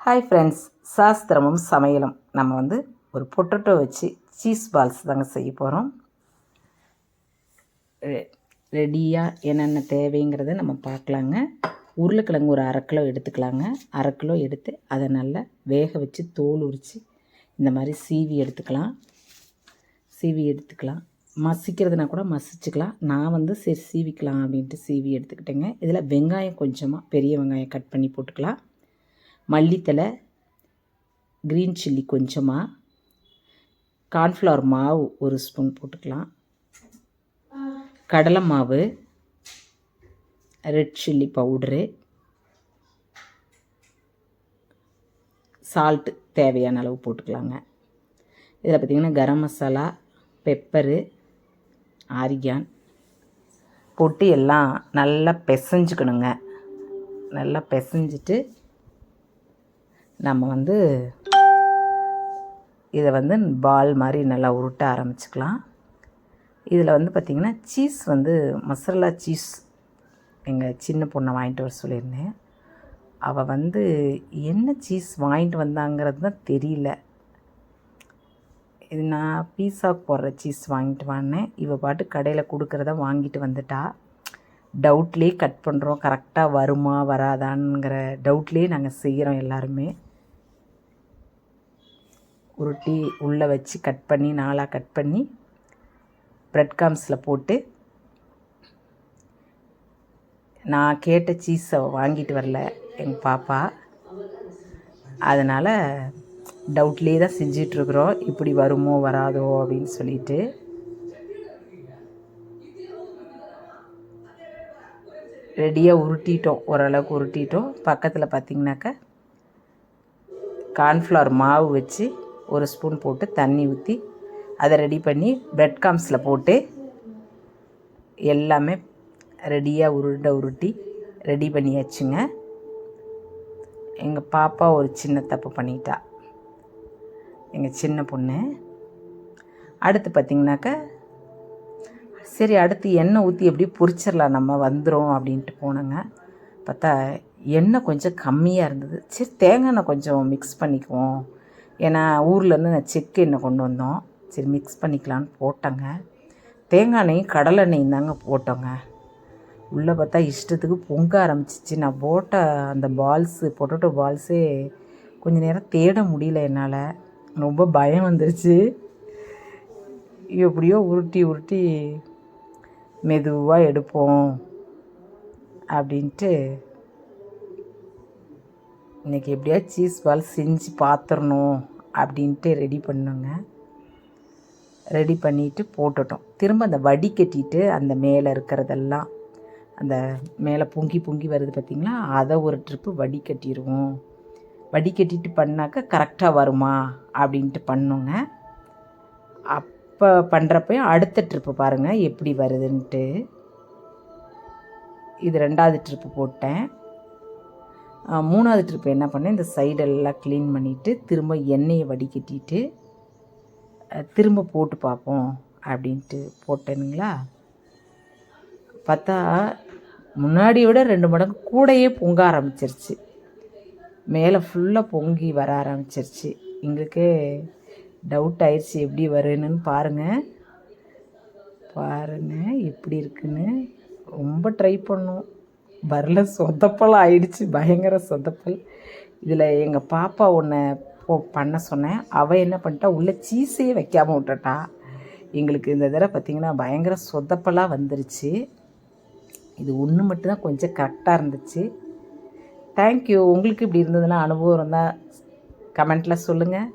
Hi friends, சாஸ்திரமும் சமையலும். நம்ம ஒரு பொட்டேட்டோ வச்சு சீஸ் பால்ஸ் தாங்க செய்ய போகிறோம். ரெடியாக என்னென்ன தேவைங்கிறத நம்ம பார்க்கலாங்க. உருளைக்கிழங்கு ஒரு 1/2 கிலோ எடுத்துக்கலாங்க. 1/2 கிலோ எடுத்து அதை நல்லா வேக வச்சு தோல் உரித்து இந்த மாதிரி சீவி எடுத்துக்கலாம். மசிக்கிறதுனா கூட மசிச்சுக்கலாம். நான் சரி சீவிக்கலாம் அப்படின்ட்டு சீவி எடுத்துக்கிட்டேங்க. இதில் வெங்காயம் கொஞ்சமாக பெரிய வெங்காயம் கட் பண்ணி போட்டுக்கலாம். மல்லித்தலை, க்ரீன் சில்லி கொஞ்சமாக, கார்ன்ஃப்ளவர் மாவு 1 ஸ்பூன் போட்டுக்கலாம், கடலை மாவு, ரெட் சில்லி பவுட்ரு, சால்ட்டு தேவையான அளவு போட்டுக்கலாங்க. இதில் பார்த்திங்கன்னா கரம் மசாலா, பெப்பரு, ஆரிகான் போட்டு எல்லாம் நல்லா பிசைஞ்சுக்கணுங்க. நல்லா பிசைஞ்சிட்டு நம்ம இதை பால் மாதிரி நல்லா உருட்ட ஆரம்பிச்சுக்கலாம். இதில் பார்த்திங்கன்னா சீஸ் மசாலா சீஸ் எங்கள் சின்ன பொண்ணை வாங்கிட்டு வர சொல்லியிருந்தேன். அவள் என்ன சீஸ் வாங்கிட்டு வந்தாங்கிறது தான் தெரியல. இது நான் பீஸாவுக்கு போடுற சீஸ் வாங்கிட்டு வாங்கினேன். இவள் பாட்டு கடையில் கொடுக்குறத வாங்கிட்டு வந்துட்டா. டவுட்லேயே கட் பண்ணுறோம், கரெக்டாக வருமா வராதான்ங்கிற டவுட்லேயே நாங்கள் செய்கிறோம். எல்லாருமே உருட்டி உள்ளே வச்சு கட் பண்ணி 4 கட் பண்ணி ப்ரெட் கார்ம்ஸில் போட்டு, நான் கேட்ட சீஸை வாங்கிட்டு வரல எங்கள் பாப்பா. அதனால் டவுட்லேயே தான் செஞ்சிட்ருக்குறோம், இப்படி வருமோ வராதோ அப்படின்னு சொல்லிட்டு. ரெடியாக உருட்டிட்டோம், ஓரளவுக்கு உருட்டிட்டோம். பக்கத்தில் பார்த்திங்கனாக்கா கார்ன்ஃப்ளவர் மாவு வச்சு 1 ஸ்பூன் போட்டு தண்ணி ஊற்றி அதை ரெடி பண்ணி ப்ரெட் கார்ம்ஸில் போட்டு எல்லாமே ரெடியாக உருட்டி ரெடி பண்ணியாச்சுங்க. எங்கள் பாப்பா ஒரு சின்ன தப்பு பண்ணிட்டா, எங்கள் சின்ன பொண்ணு. அடுத்து பார்த்திங்கனாக்கா சரி அடுத்து எண்ணெய் ஊற்றி எப்படி பொரிச்சிடலாம் நம்ம வந்துடும் அப்படின்ட்டு போனோங்க. பார்த்தா எண்ணெய் கொஞ்சம் கம்மியாக இருந்தது. சரி தேங்காய் எண்ணெய் கொஞ்சம் மிக்ஸ் பண்ணிக்குவோம், ஏன்னா ஊர்லேருந்து நான் செக்கு எண்ணெய் கொண்டு வந்தோம், சரி மிக்ஸ் பண்ணிக்கலான்னு போட்டோங்க. தேங்காய் எண்ணெயும் கடலை எண்ணெயும் தாங்க போட்டோங்க. உள்ளே பார்த்தா இஷ்டத்துக்கு பொங்க ஆரம்பிச்சிச்சு. நான் போட்ட அந்த பொட்டேட்டோ பால்ஸே கொஞ்சம் நேரம் தேட முடியல என்னால், ரொம்ப பயம் வந்துருச்சு. எப்படியோ உருட்டி மெதுவாக எடுப்போம் அப்படின்ட்டு இன்றைக்கி எப்படியா சீஸ் பால் செஞ்சு பார்த்துடணும் அப்படின்ட்டு ரெடி பண்ணுங்க. ரெடி பண்ணிவிட்டு போட்டுட்டோம். திரும்ப அந்த வடிகட்டிட்டு அந்த மேலே இருக்கிறதெல்லாம், அந்த மேலே பொங்கி வருது பார்த்திங்களா, அதை ஒரு ட்ரிப்பு வடிகட்டிடுவோம். வடிகட்டிட்டு பண்ணாக்கா கரெக்டாக வருமா அப்படின்ட்டு பண்ணுங்க. அப்போ பண்ணுறப்பையும் அடுத்த ட்ரிப்பு பாருங்கள் எப்படி வருதுன்ட்டு. இது 2வது ட்ரிப்பு போட்டேன். 3வது ட்ரிப்பு என்ன பண்ணேன், இந்த சைடெல்லாம் க்ளீன் பண்ணிவிட்டு திரும்ப எண்ணெயை வடிகட்டிட்டு திரும்ப போட்டு பார்ப்போம் அப்படின்ட்டு போட்டேனுங்களா. பார்த்தா முன்னாடியை விட 2 மடங்கு கூடையே பொங்க ஆரம்பிச்சிருச்சு. மேலே ஃபுல்லாக பொங்கி வர ஆரம்பிச்சிருச்சு. எங்களுக்கே டவுட் ஆயிடுச்சு எப்படி வருன்னு. பாருங்கள் எப்படி இருக்குன்னு. ரொம்ப ட்ரை பண்ணோம், வரல, சொதப்பல் ஆயிடுச்சு, பயங்கர சொதப்பல். இதில் எங்கள் பாப்பா ஒன்று பண்ண சொன்னேன், அவள் என்ன பண்ணிட்டா, உள்ளே சீஸே வைக்காமல் விட்டுட்டா. எங்களுக்கு இந்த தடவை பார்த்திங்கன்னா பயங்கர சொதப்பலாக வந்துருச்சு. இது ஒன்று மட்டும்தான் கொஞ்சம் கரெக்டாக இருந்துச்சு. தேங்க்யூ. உங்களுக்கு இப்படி இருந்ததுன்னா அனுபவம் இருந்தால் கமெண்ட்டில் சொல்லுங்கள்.